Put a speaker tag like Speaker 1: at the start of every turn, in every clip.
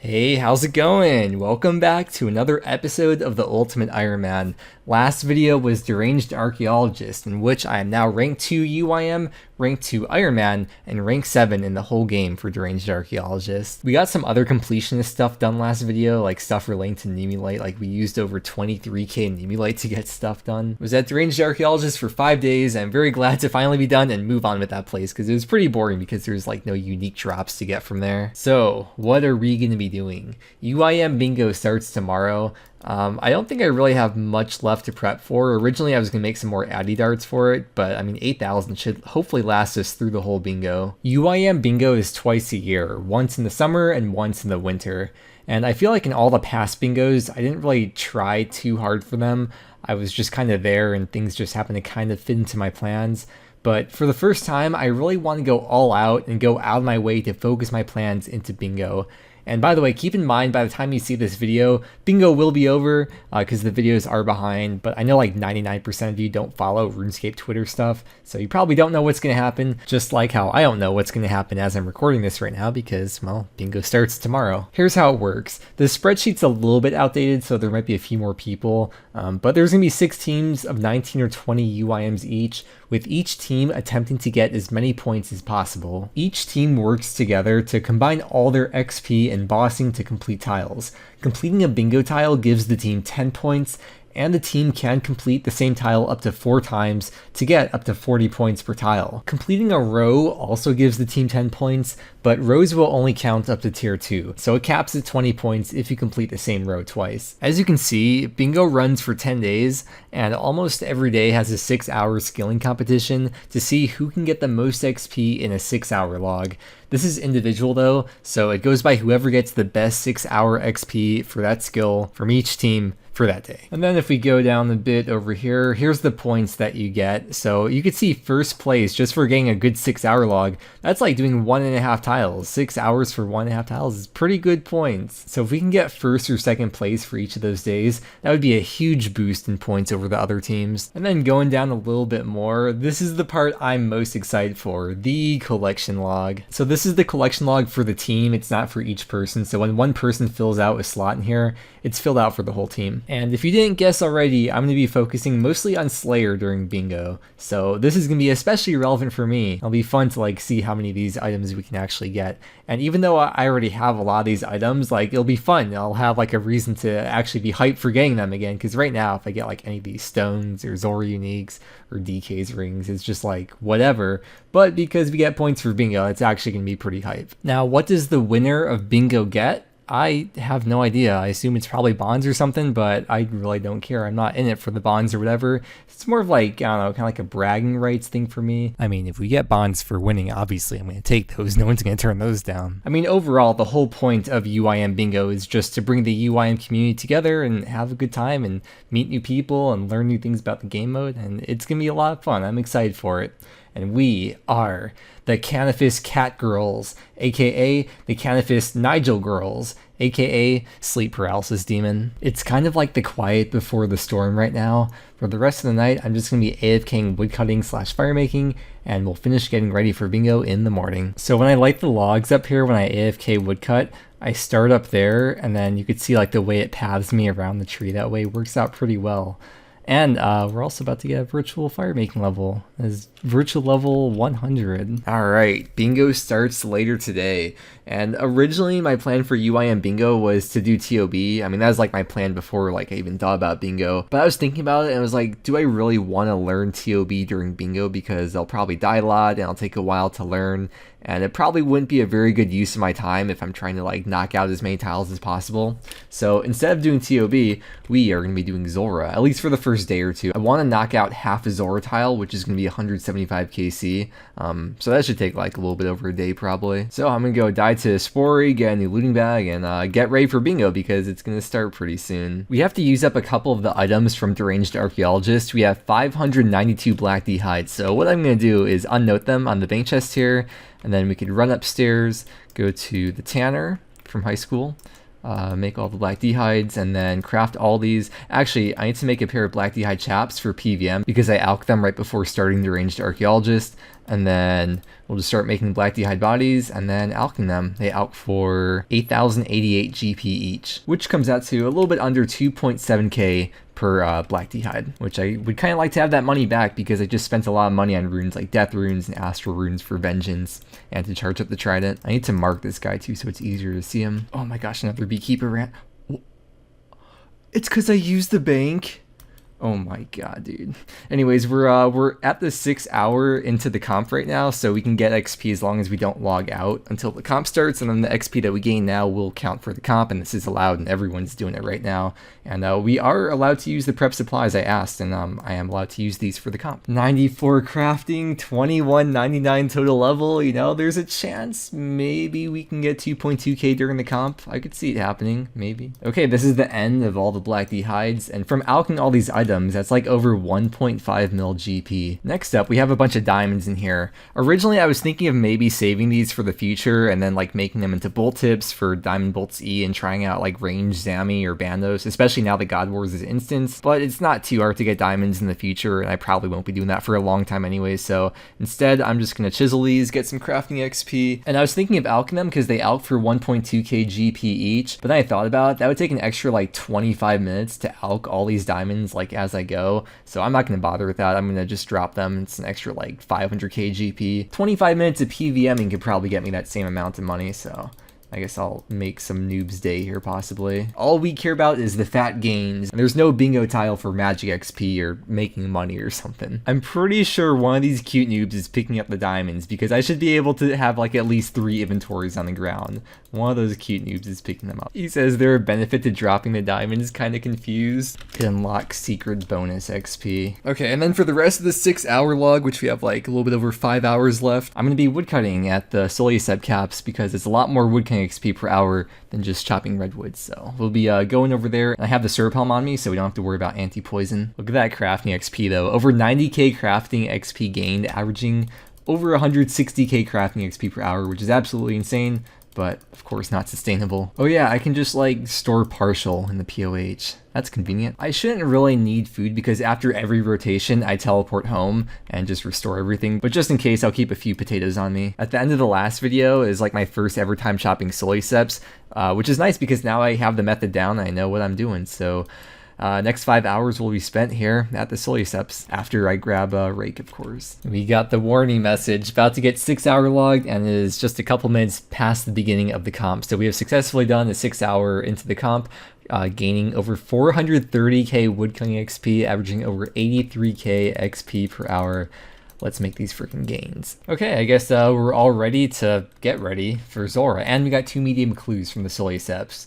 Speaker 1: Hey, how's it going? Welcome back to another episode of the Ultimate Ironman. Last video was Deranged Archaeologist, in which I am now rank 2 UIM, rank 2 Ironman, and rank 7 in the whole game for Deranged Archaeologist. We got some other completionist stuff done last video, like stuff relating to Nemulite, like we used over 23k Nemulite to get stuff done. Was at Deranged Archaeologist for 5 days. I'm very glad to finally be done and move on with that place, because it was pretty boring because there's like no unique drops to get from there. So, what are we going to be doing? UIM bingo starts tomorrow. I don't think I really have much left to prep for. Originally I was going to make some more addy darts for it, but I mean 8,000 should hopefully last us through the whole bingo. UIM bingo is twice a year, once in the summer and once in the winter. And I feel like in all the past bingos, I didn't really try too hard for them. I was just kind of there and things just happened to kind of fit into my plans. But for the first time, I really want to go all out and go out of my way to focus my plans into bingo. And by the way, keep in mind, by the time you see this video, bingo will be over because the videos are behind, but I know like 99% of you don't follow RuneScape Twitter stuff, so you probably don't know what's going to happen, just like how I don't know what's going to happen as I'm recording this right now because, well, bingo starts tomorrow. Here's how it works. The spreadsheet's a little bit outdated, so there might be a few more people, but there's going to be 6 teams of 19 or 20 UIMs each, with each team attempting to get as many points as possible. Each team works together to combine all their XP and bossing to complete tiles. Completing a bingo tile gives the team 10 points, and the team can complete the same tile up to 4 times to get up to 40 points per tile. Completing a row also gives the team 10 points, but rows will only count up to tier 2, so it caps at 20 points if you complete the same row twice. As you can see, bingo runs for 10 days, and almost every day has a 6-hour skilling competition to see who can get the most XP in a 6-hour log. This is individual though, so it goes by whoever gets the best 6-hour XP for that skill from each team for that day. And then if we go down a bit over here, here's the points that you get. So you could see first place just for getting a good 6-hour log. That's like doing 1.5 tiles. 6 hours for 1.5 tiles is pretty good points. So if we can get first or second place for each of those days, that would be a huge boost in points over the other teams. And then going down a little bit more, this is the part I'm most excited for, the collection log. So this is the collection log for the team. It's not for each person. So when one person fills out a slot in here, it's filled out for the whole team. And if you didn't guess already, I'm going to be focusing mostly on Slayer during bingo. So this is going to be especially relevant for me. It'll be fun to like see how many of these items we can actually get. And even though I already have a lot of these items, like it'll be fun. I'll have like a reason to actually be hyped for getting them again. Because right now, if I get like any of these stones or Zulrah uniques or DK's rings, it's just like whatever. But because we get points for bingo, it's actually going to be pretty hype. Now, what does the winner of bingo get? I have no idea. I assume it's probably bonds or something, but I really don't care. I'm not in it for the bonds or whatever. It's more of like, I don't know, kind of like a bragging rights thing for me. I mean, if we get bonds for winning, obviously I'm going to take those. No one's going to turn those down. I mean, overall, the whole point of UIM bingo is just to bring the UIM community together and have a good time and meet new people and learn new things about the game mode. And it's going to be a lot of fun. I'm excited for it. And we are the Canifis Cat Girls, aka the Canifis Nigel Girls, aka Sleep Paralysis Demon. It's kind of like the quiet before the storm right now. For the rest of the night, I'm just going to be AFKing woodcutting / firemaking, and we'll finish getting ready for bingo in the morning. So when I light the logs up here, when I AFK woodcut, I start up there, and then you could see like the way it paths me around the tree that way works out pretty well. And we're also about to get a virtual firemaking level. It's virtual level 100. Alright, bingo starts later today. And originally my plan for UIM bingo was to do TOB. I mean, that was like my plan before like I even thought about bingo. But I was thinking about it and I was like, do I really want to learn TOB during bingo? Because I'll probably die a lot and it'll take a while to learn. And it probably wouldn't be a very good use of my time if I'm trying to like knock out as many tiles as possible. So instead of doing TOB, we are going to be doing Zulrah, at least for the first day or two. I want to knock out half a Zulrah tile, which is going to be 175 KC. So that should take like a little bit over a day probably. So I'm going to go die to Spory, get a new looting bag, and get ready for bingo because it's going to start pretty soon. We have to use up a couple of the items from Deranged Archaeologist. We have 592 Black D hides. So what I'm going to do is unnote them on the bank chest here. And then we could run upstairs, go to the Tanner from high school, make all the black dehydes, and then craft all these. Actually, I need to make a pair of black dehyde chaps for PVM because I alched them right before starting the Ranged Archaeologist, and then we'll just start making black dehyde bodies and then alching them. They alch for 8,088 GP each, which comes out to a little bit under 2.7k per black dehyde, which I would kind of like to have that money back because I just spent a lot of money on runes like death runes and astral runes for vengeance and to charge up the trident. I need to mark this guy too so it's easier to see him. Oh my gosh, another beekeeper ran. It's because I used the bank. Oh my god, dude. Anyways, we're at the 6 hour into the comp right now, so we can get XP as long as we don't log out until the comp starts, and then the XP that we gain now will count for the comp, and this is allowed, and everyone's doing it right now. And we are allowed to use the prep supplies I asked, and I am allowed to use these for the comp. 94 crafting, 2199 total level. You know, there's a chance maybe we can get 2.2k during the comp. I could see it happening, maybe. Okay, this is the end of all the black dehydes, and from alching all these items, that's like over 1.5 mil GP. Next up, we have a bunch of diamonds in here. Originally, I was thinking of maybe saving these for the future and then like making them into bolt tips for Diamond Bolts E and trying out like range Zami or Bandos, especially now that God Wars is instance, but it's not too hard to get diamonds in the future and I probably won't be doing that for a long time anyway, so instead I'm just going to chisel these, get some crafting XP, and I was thinking of alching them because they alch for 1.2k GP each, but then I thought about it, that would take an extra like 25 minutes to alch all these diamonds like as I go, so I'm not going to bother with that. I'm going to just drop them. It's an extra like 500k GP. 25 minutes of PVMing could probably get me that same amount of money, so I guess I'll make some noob's day here possibly. All we care about is the fat gains. There's no bingo tile for magic XP or making money or something. I'm pretty sure one of these cute noobs is picking up the diamonds because I should be able to have like at least 3 inventories on the ground. One of those cute noobs is picking them up. He says there a benefit to dropping the diamonds, kind of confused. Could unlock secret bonus XP. Okay, and then for the rest of the 6 hour log, which we have like a little bit over 5 hours left, I'm going to be woodcutting at the Soleusep caps because it's a lot more woodcutting XP per hour than just chopping redwood. So we'll be going over there. I have the Serp Helm on me, so we don't have to worry about anti-poison. Look at that crafting XP though. Over 90k crafting XP gained, averaging over 160k crafting XP per hour, which is absolutely insane, but of course not sustainable. Oh yeah, I can just like store partial in the POH. That's convenient. I shouldn't really need food because after every rotation I teleport home and just restore everything, but just in case I'll keep a few potatoes on me. At the end of the last video is like my first ever time chopping Soleiseps, which is nice because now I have the method down and I know what I'm doing. So next 5 hours will be spent here at the Soleiseps after I grab a rake, of course. We got the warning message, about to get 6 hour logged, and it is just a couple minutes past the beginning of the comp. So we have successfully done the 6 hour into the comp, gaining over 430k woodcutting XP, averaging over 83k XP per hour. Let's make these freaking gains. Okay, I guess we're all ready to get ready for Zulrah, and we got 2 medium clues from the Soleiseps.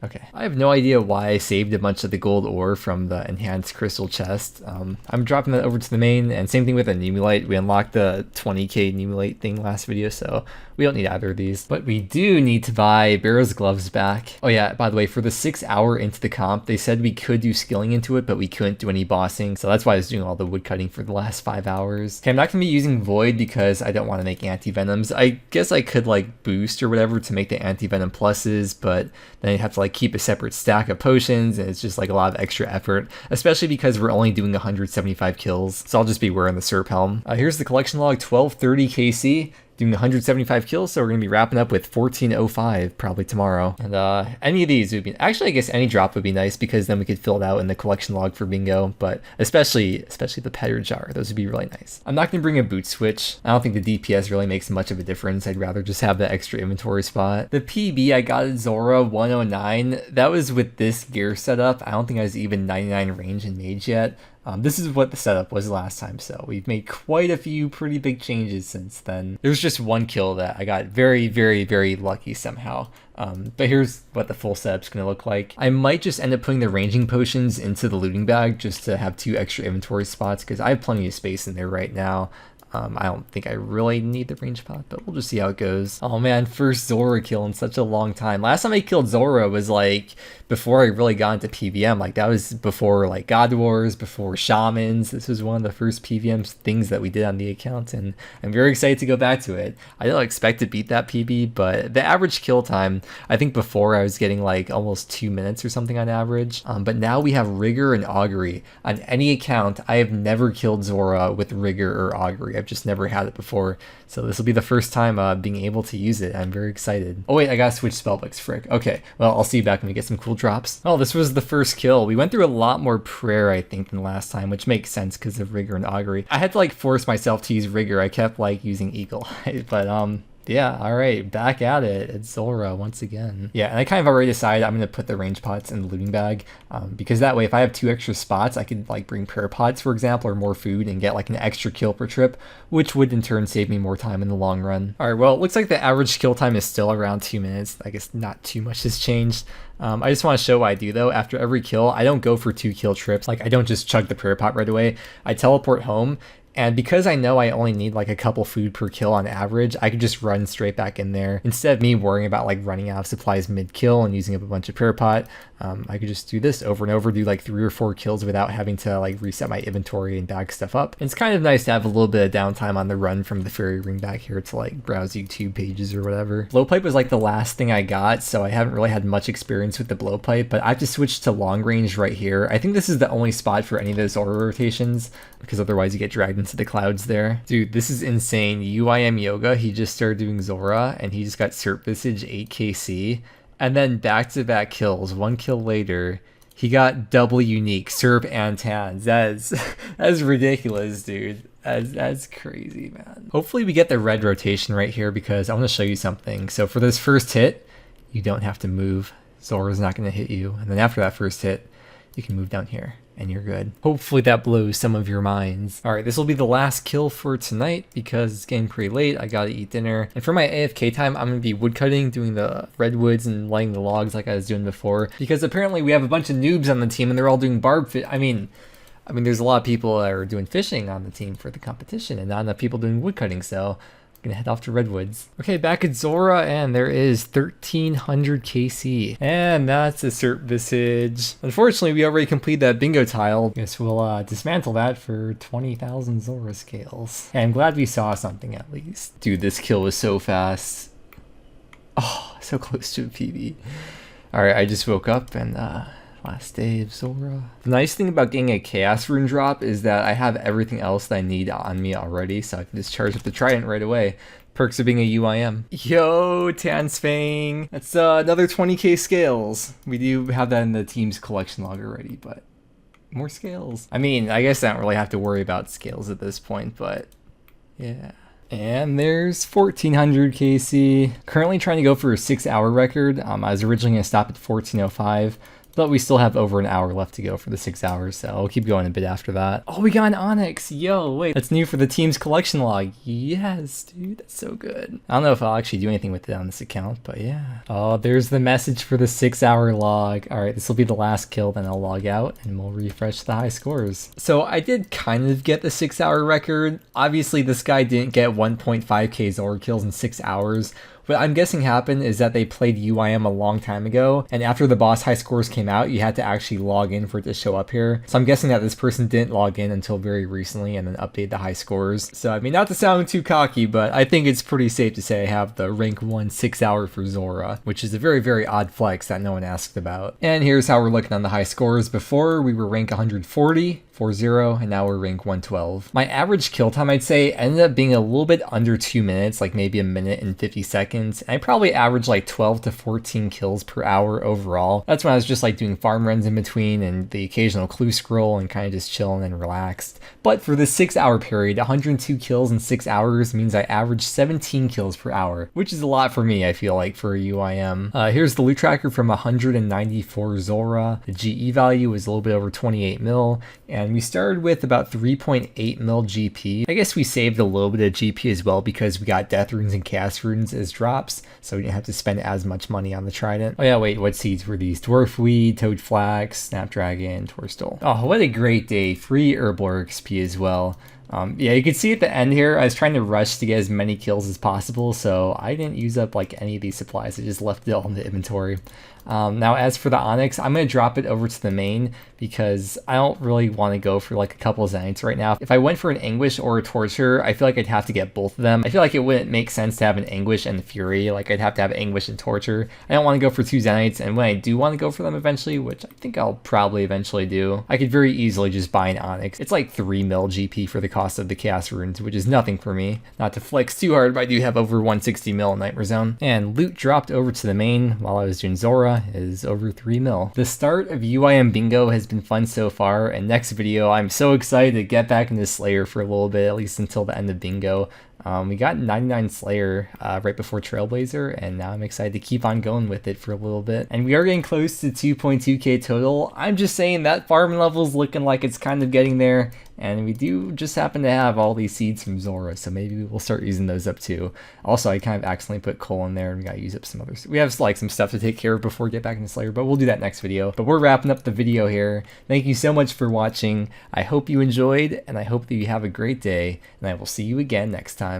Speaker 1: Okay, I have no idea why I saved a bunch of the gold ore from the enhanced crystal chest. I'm dropping that over to the main, and same thing with the Numulite. We unlocked the 20k Numulite thing last video, so we don't need either of these. But we do need to buy Barrow's gloves back. Oh yeah, by the way, for the 6 hour into the comp, they said we could do skilling into it, but we couldn't do any bossing, so that's why I was doing all the woodcutting for the last 5 hours. Okay, I'm not going to be using Void because I don't want to make anti-venoms. I guess I could like boost or whatever to make the anti-venom pluses, but then I'd have to like keep a separate stack of potions, and it's just like a lot of extra effort, especially because we're only doing 175 kills, so I'll just be wearing the Serp Helm. Here's the collection log, 1230 KC, doing 175 kills, so we're going to be wrapping up with 1405 probably tomorrow. And any of these would be, actually I guess any drop would be nice because then we could fill it out in the collection log for bingo, but especially the Petter jar, those would be really nice. I'm not going to bring a boot switch. I don't think the DPS really makes much of a difference. I'd rather just have the extra inventory spot. The PB I got at Zulrah 109, that was with this gear setup. I don't think I was even 99 range in mage yet. This is what the setup was last time, so we've made quite a few pretty big changes since then. There's just one kill that I got very, very, very lucky somehow. But here's what the full setup's gonna look like. I might just end up putting the ranging potions into the looting bag just to have 2 extra inventory spots because I have plenty of space in there right now. I don't think I really need the range pot, but we'll just see how it goes. Oh man, first Zulrah kill in such a long time. Last time I killed Zulrah was like before I really got into PVM. Like that was before like God Wars, before Shamans. This was one of the first PVM things that we did on the account, and I'm very excited to go back to it. I don't expect to beat that PB, but the average kill time, I think before I was getting like almost 2 minutes or something on average. But now we have Rigour and Augury. On any account, I have never killed Zulrah with Rigour or Augury. I've just never had it before. So this will be the first time being able to use it. I'm very excited. Oh wait, I gotta switch spellbooks, frick. Okay, well, I'll see you back when we get some cool drops. Oh, this was the first kill. We went through a lot more prayer, I think, than last time, which makes sense because of Rigour and Augury. I had to like force myself to use Rigour. I kept like using Eagle Eye, but yeah, alright, back at it. It's Zulrah once again. Yeah, and I kind of already decided I'm going to put the range pots in the looting bag, because that way if I have 2 extra spots, I could like bring prayer pots, for example, or more food and get like an extra kill per trip, which would in turn save me more time in the long run. Alright, well, it looks like the average kill time is still around 2 minutes. I guess not too much has changed. I just want to show what I do though. After every kill, I don't go for 2 kill trips. Like I don't just chug the prayer pot right away. I teleport home. And because I know I only need like a couple food per kill on average, I could just run straight back in there. Instead of me worrying about like running out of supplies mid-kill and using up a bunch of prayer pot, I could just do this over and over, do like 3 or 4 kills without having to like reset my inventory and bag stuff up. And it's kind of nice to have a little bit of downtime on the run from the fairy ring back here to like browse YouTube pages or whatever. Blowpipe was like the last thing I got, so I haven't really had much experience with the blowpipe, but I have to switch to long range right here. I think this is the only spot for any of those order rotations, because otherwise you get dragged into the clouds there. Dude, this is insane. UIM Yoga, he just started doing Zulrah and he just got Serp Visage 8kc, and then back-to-back kills. 1 kill later, he got double unique Serp and Tans. That's ridiculous, dude. That's crazy, man. Hopefully we get the red rotation right here, because I want to show you something. So for this first hit, you don't have to move. Zulrah's not going to hit you. And then after that first hit, you can move down here and you're good. Hopefully that blows some of your minds. All right, this will be the last kill for tonight because it's getting pretty late. I gotta eat dinner. And for my AFK time, I'm gonna be woodcutting, doing the redwoods and lighting the logs like I was doing before, because apparently we have a bunch of noobs on the team and they're all doing barb fish. I mean, there's a lot of people that are doing fishing on the team for the competition and not enough people doing woodcutting, so gonna head off to redwoods. Okay, back at Zulrah, and there is 1300 KC, and that's a Serp Visage. Unfortunately, we already completed that bingo tile. Guess we'll dismantle that for 20,000 Zulrah scales. And I'm glad we saw something at least. Dude, this kill was so fast. Oh, so close to a PB. All right, I just woke up and last day of Zulrah. The nice thing about getting a Chaos Rune drop is that I have everything else that I need on me already, so I can just charge up the Trident right away. Perks of being a UIM. Yo, Tansfang! That's another 20k scales. We do have that in the team's collection log already, but more scales. I mean, I guess I don't really have to worry about scales at this point, but yeah. And there's 1400 KC. Currently trying to go for a 6-hour record. I was originally going to stop at 1405. But we still have over an hour left to go for the 6 hours, so I'll keep going a bit after that. Oh, we got an Onyx! Yo, wait, that's new for the team's collection log. Yes, dude, that's so good. I don't know if I'll actually do anything with it on this account, but yeah. Oh, there's the message for the 6-hour log. All right, this will be the last kill, then I'll log out, and we'll refresh the high scores. So I did kind of get the 6-hour record. Obviously, this guy didn't get 1.5k Zulrah kills in 6 hours. What I'm guessing happened is that they played UIM a long time ago, and after the boss high scores came out, you had to actually log in for it to show up here. So I'm guessing that this person didn't log in until very recently and then update the high scores. So I mean, not to sound too cocky, but I think it's pretty safe to say I have the rank 1 6-hour for Zulrah, which is a very, very odd flex that no one asked about. And here's how we're looking on the high scores. Before, we were rank 140, 4-0, and now we're rank 112. My average kill time, I'd say, ended up being a little bit under 2 minutes, like maybe 1 minute and 50 seconds. And I probably averaged like 12 to 14 kills per hour overall. That's when I was just like doing farm runs in between and the occasional clue scroll and kind of just chilling and relaxed. But for the 6-hour period, 102 kills in 6 hours means I averaged 17 kills per hour, which is a lot for me, I feel like, for a UIM. Here's the loot tracker from 194 Zulrah. The GE value was a little bit over 28 mil, and we started with about 3.8 mil GP. I guess we saved a little bit of GP as well because we got death runes and chaos runes as drops, so we didn't have to spend as much money on the trident. Oh yeah, wait, what seeds were these? Dwarfweed, Toadflax, Snapdragon, Torstal. Oh, what a great day. Free Herblore XP as well. Yeah, you can see at the end here, I was trying to rush to get as many kills as possible, so I didn't use up like any of these supplies. I just left it all in the inventory. Now, as for the Onyx, I'm going to drop it over to the main because I don't really want to go for like a couple of Zenites right now. If I went for an Anguish or a Torture, I feel like I'd have to get both of them. I feel like it wouldn't make sense to have an Anguish and Fury. Like, I'd have to have Anguish and Torture. I don't want to go for 2 Zenites, and when I do want to go for them eventually, which I think I'll probably eventually do, I could very easily just buy an Onyx. It's like 3 mil GP for the cost of the Chaos Runes, which is nothing for me. Not to flex too hard, but I do have over 160 mil in Nightmare Zone. And loot dropped over to the main while I was doing Zulrah is over 3 mil. The start of UIM Bingo has been fun so far, and next video I'm so excited to get back into Slayer for a little bit, at least until the end of Bingo. We got 99 Slayer right before Trailblazer, and now I'm excited to keep on going with it for a little bit. And we are getting close to 2.2k total. I'm just saying that farm level is looking like it's kind of getting there, and we do just happen to have all these seeds from Zulrah, so maybe we'll start using those up too. Also, I kind of accidentally put coal in there, and we gotta use up some others. We have like some stuff to take care of before we get back into Slayer, but we'll do that next video. But we're wrapping up the video here. Thank you so much for watching. I hope you enjoyed, and I hope that you have a great day, and I will see you again next time.